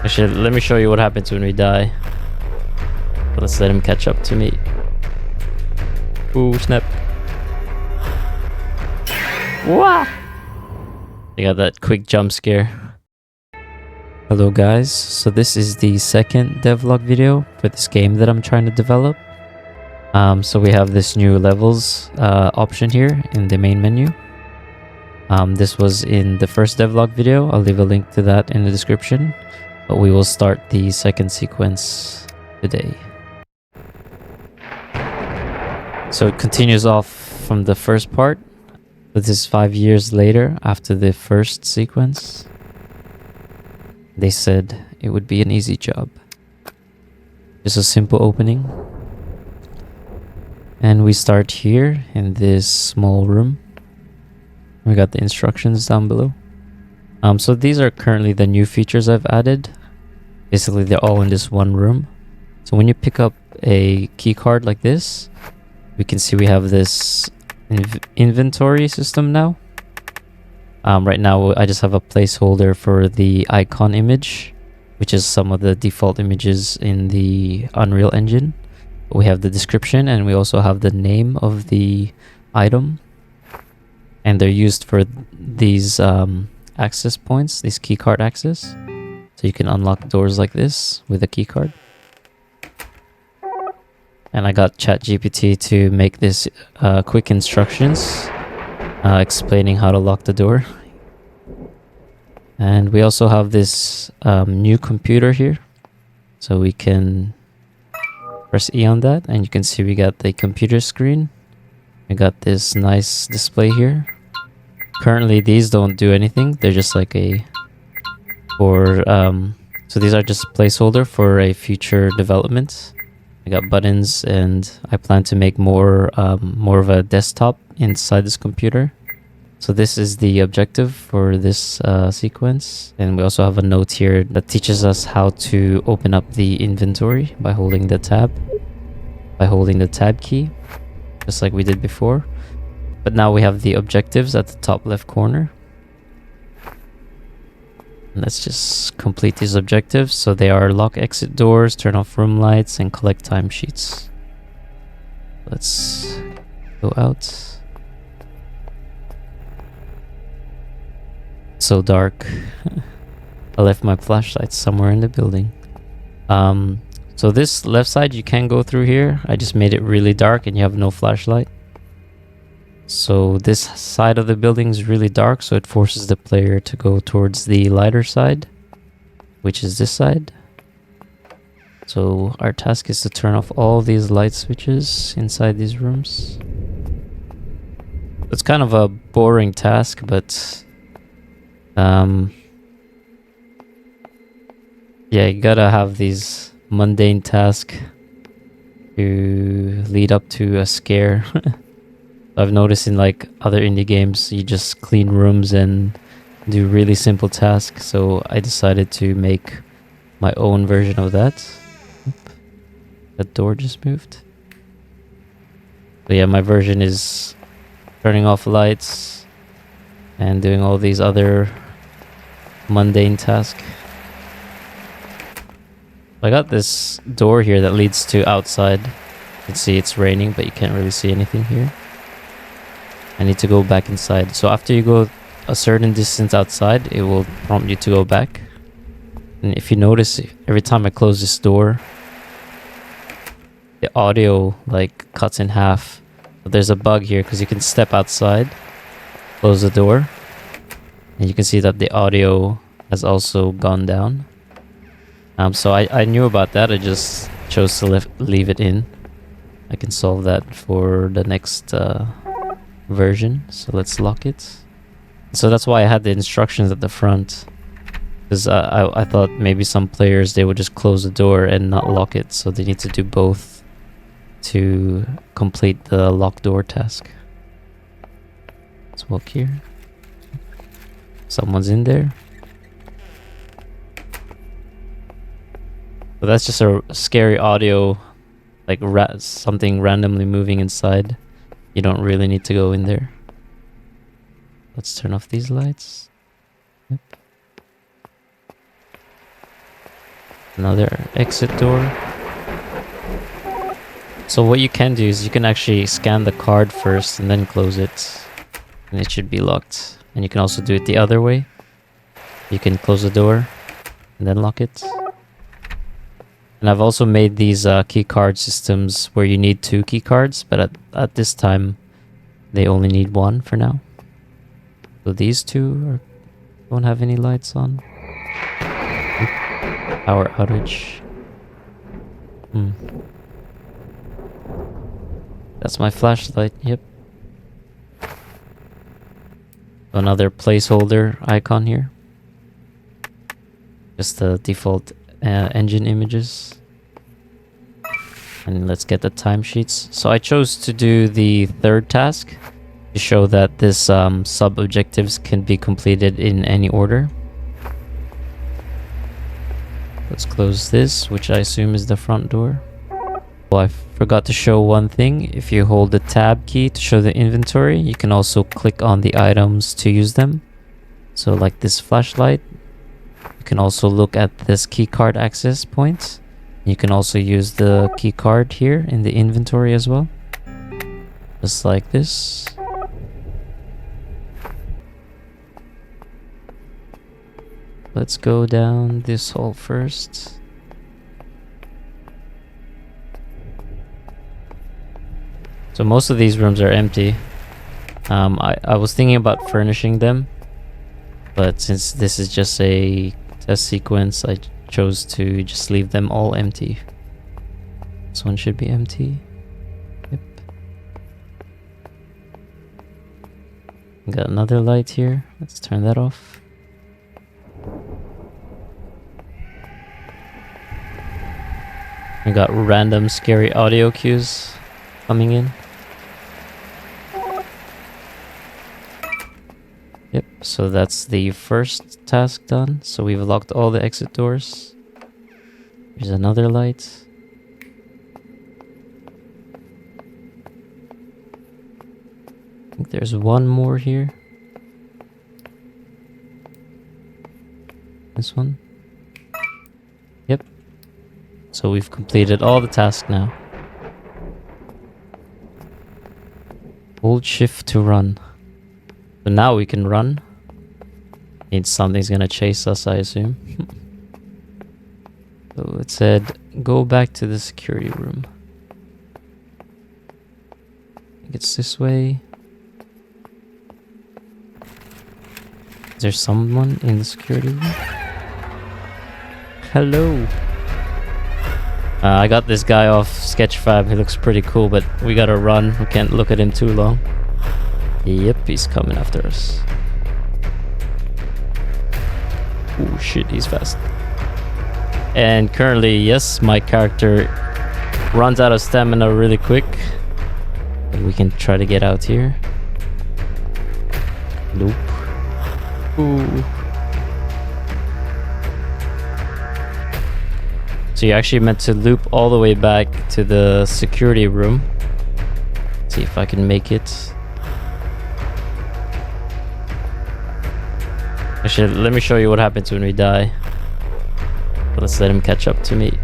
Actually, let me show you what happens when we die. Let's let him catch up to me. Ooh, snap. Wah! You got that quick jump scare. Hello guys, so this is the second devlog video for this game that I'm trying to develop. So we have this new levels option here in the main menu. This was in the first devlog video. I'll leave a link to that in the description. But we will start the second sequence today. So it continues off from the first part. This is 5 years later after the first sequence. They said it would be an easy job. Just a simple opening. And we start here in this small room. We got the instructions down below. So these are currently the new features I've added. Basically, they're all in this one room. So when you pick up a keycard like this, we can see we have this inventory system now. Right now, I just have a placeholder for the icon image, which is some of the default images in the Unreal Engine. We have the description, and we also have the name of the item. And they're used for these access points, these keycard access. So you can unlock doors like this with a keycard. And I got ChatGPT to make this quick instructions explaining how to lock the door. And we also have this new computer here. So we can press E on that, and you can see we got the computer screen. We got this nice display here. Currently, these don't do anything. They're just like a so these are just placeholder for a future development. I got buttons, and I plan to make more of a desktop inside this computer. So this is the objective for this sequence. And we also have a note here that teaches us how to open up the inventory by holding the tab key, just like we did before. But now we have the objectives at the top left corner. Let's just complete these objectives. So they are lock exit doors, turn off room lights, and collect timesheets. Let's go out. So dark. I left my flashlight somewhere in the building. So this left side you can go through here. I just made it really dark and you have no flashlight. So this side of the building is really dark, so it forces the player to go towards the lighter side, which is this side. So our task is to turn off all these light switches inside these rooms. It's kind of a boring task, but yeah, you gotta have these mundane tasks to lead up to a scare. I've noticed in like other indie games, you just clean rooms and do really simple tasks. So I decided to make my own version of that. Oop. That door just moved. So yeah, my version is turning off lights and doing all these other mundane tasks. I got this door here that leads to outside. You can see it's raining, but you can't really see anything here. I need to go back inside. So after you go a certain distance outside, it will prompt you to go back. And if you notice, every time I close this door, the audio like cuts in half. But there's a bug here because you can step outside, close the door, and you can see that the audio has also gone down. So I knew about that. I just chose to leave it in. I can solve that for the next version. So let's lock it. So that's why I had the instructions at the front, because I thought maybe some players, they would just close the door and not lock it, so they need to do both to complete the lock door task. Let's walk here. Someone's in there. So that's just a scary audio, like something randomly moving inside. You don't really need to go in there. Let's turn off these lights. Yep. Another exit door. So what you can do is you can actually scan the card first and then close it. And it should be locked. And you can also do it the other way. You can close the door and then lock it. And I've also made these key card systems where you need 2 key cards, but at this time they only need 1 for now. So these 2 don't have any lights on. Power outage. That's my flashlight, yep. Another placeholder icon here. Just the default engine images. And let's get the timesheets. So I chose to do the 3rd task to show that this sub-objectives can be completed in any order. Let's close this, which I assume is the front door. Oh, I forgot to show one thing. If you hold the tab key to show the inventory, you can also click on the items to use them. So like this flashlight. You can also look at this keycard access point. You can also use the keycard here in the inventory as well. Just like this. Let's go down this hall first. So most of these rooms are empty. I was thinking about furnishing them, but since this is just a test sequence, I chose to just leave them all empty. This one should be empty. Yep. Got another light here. Let's turn that off. We got random scary audio cues coming in. Yep, so that's the first task done. So we've locked all the exit doors. There's another light. I think there's one more here. This one. Yep. So we've completed all the tasks now. Hold shift to run. So now we can run. Means something's gonna chase us, I assume. So it said, go back to the security room. I think it's this way. Is there someone in the security room? Hello. I got this guy off Sketchfab. He looks pretty cool, but we gotta run. We can't look at him too long. Yep, he's coming after us. Oh shit, he's fast. And currently, yes, my character runs out of stamina really quick. But we can try to get out here. Nope. Ooh. So you're actually meant to loop all the way back to the security room. See if I can make it. Actually, let me show you what happens when we die. But let's let him catch up to me.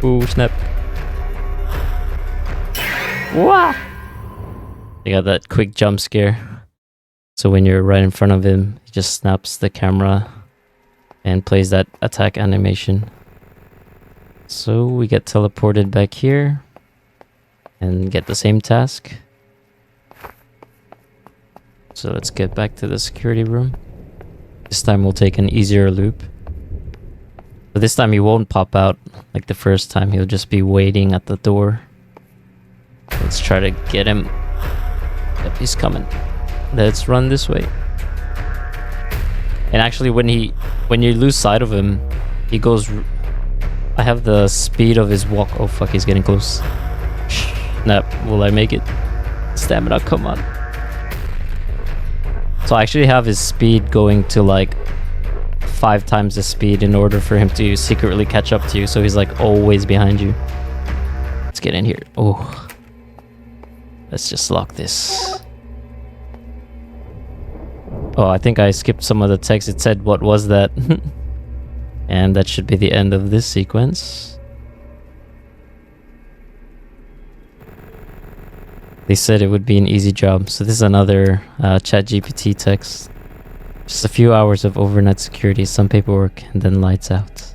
Ooh, snap. Wah! You got that quick jump scare. So when you're right in front of him, he just snaps the camera and plays that attack animation. So we get teleported back here and get the same task. So let's get back to the security room. This time we'll take an easier loop. But this time he won't pop out like the first time. He'll just be waiting at the door. Let's try to get him. Yep, he's coming. Let's run this way. And actually when you lose sight of him, he goes... I have the speed of his walk. Oh fuck, he's getting close. Snap, will I make it? Stamina, come on. So I actually have his speed going to like 5 times the speed in order for him to secretly catch up to you. So he's like always behind you. Let's get in here. Oh, let's just lock this. Oh, I think I skipped some of the text. It said, what was that? And that should be the end of this sequence. They said it would be an easy job. So this is another ChatGPT text. Just a few hours of overnight security, some paperwork, and then lights out.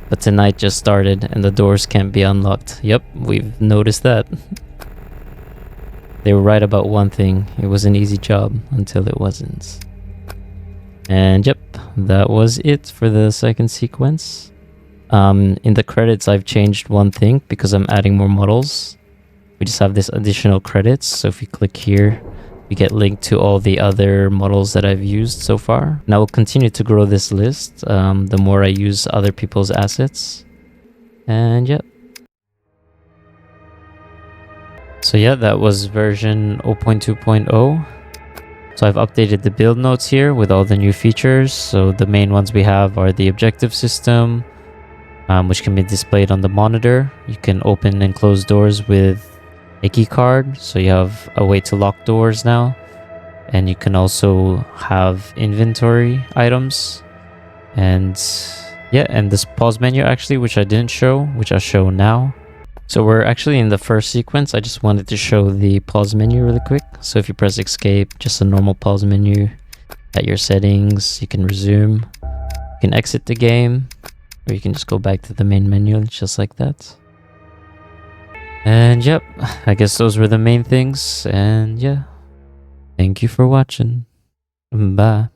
But tonight just started and the doors can't be unlocked. Yep, we've noticed that. They were right about one thing. It was an easy job until it wasn't. And yep, that was it for the second sequence. In the credits, I've changed one thing because I'm adding more models. We just have this additional credits. So if you click here, we get linked to all the other models that I've used so far. And I will continue to grow this list the more I use other people's assets. And yeah. So yeah, that was version 0.2.0. So I've updated the build notes here with all the new features. So the main ones we have are the objective system, which can be displayed on the monitor. You can open and close doors with a key card, so you have a way to lock doors now. And you can also have inventory items. And yeah, and this pause menu actually, which I didn't show, which I'll show now. So we're actually in the first sequence. I just wanted to show the pause menu really quick. So if you press escape, just a normal pause menu. At your settings, you can resume. You can exit the game, or you can just go back to the main menu just like that. And yep, I guess those were the main things. And yeah, thank you for watching. Bye.